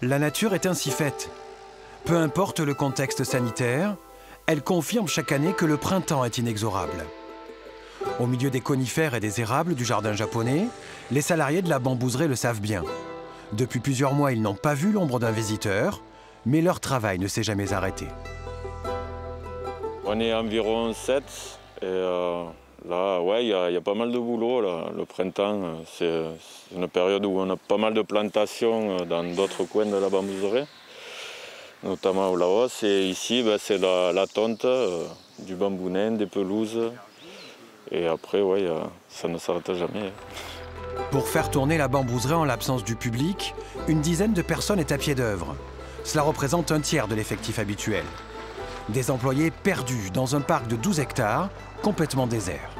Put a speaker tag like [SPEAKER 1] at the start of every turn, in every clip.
[SPEAKER 1] La nature est ainsi faite. Peu importe le contexte sanitaire, elle confirme chaque année que le printemps est inexorable. Au milieu des conifères et des érables du jardin japonais, les salariés de la bambouserie le savent bien. Depuis plusieurs mois, ils n'ont pas vu l'ombre d'un visiteur, mais leur travail ne s'est jamais arrêté.
[SPEAKER 2] On est environ 7 et là, ouais, il y a pas mal de boulot. Là. Le printemps, c'est une période où on a pas mal de plantations dans d'autres coins de la bambouserie, notamment au Laos. Et ici, c'est la tonte, du bambou nain, des pelouses. Et après, ouais, ça ne s'arrête jamais.
[SPEAKER 1] Pour faire tourner la bambouserie en l'absence du public, une dizaine de personnes est à pied d'œuvre. Cela représente un tiers de l'effectif habituel. Des employés perdus dans un parc de 12 hectares, complètement désert.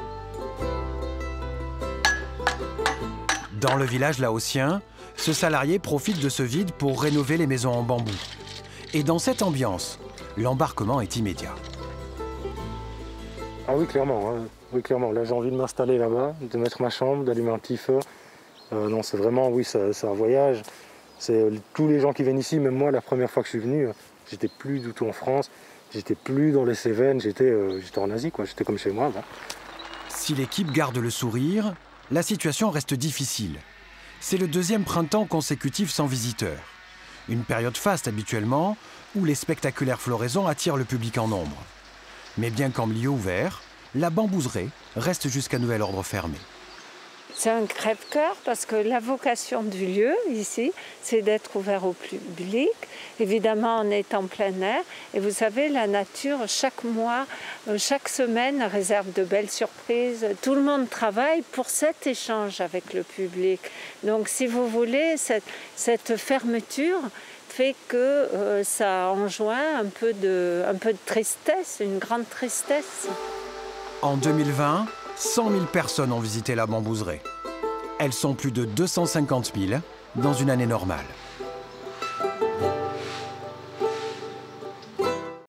[SPEAKER 1] Dans le village laotien, ce salarié profite de ce vide pour rénover les maisons en bambou. Et dans cette ambiance, l'embarquement est immédiat.
[SPEAKER 3] Ah oui, clairement. Hein. Oui, clairement. Là, j'ai envie de m'installer là-bas, de mettre ma chambre, d'allumer un petit feu. Non, c'est vraiment, oui, c'est un voyage. C'est tous les gens qui viennent ici, même moi, la première fois que je suis venu, j'étais plus du tout en France, j'étais plus dans les Cévennes, j'étais en Asie, quoi. J'étais comme chez moi. Bon.
[SPEAKER 1] Si l'équipe garde le sourire, la situation reste difficile. C'est le deuxième printemps consécutif sans visiteurs. Une période faste habituellement, où les spectaculaires floraisons attirent le public en nombre. Mais bien qu'en milieu ouvert, la bambouserie reste jusqu'à nouvel ordre fermé.
[SPEAKER 4] C'est un crève-cœur parce que la vocation du lieu ici, c'est d'être ouvert au public. Évidemment, on est en plein air. Et vous savez, la nature, chaque mois, chaque semaine, réserve de belles surprises. Tout le monde travaille pour cet échange avec le public. Donc, si vous voulez, cette fermeture fait que ça enjoint un peu de tristesse, une grande tristesse.
[SPEAKER 1] En 2020, 100 000 personnes ont visité la bambouserie. Elles sont plus de 250 000 dans une année normale.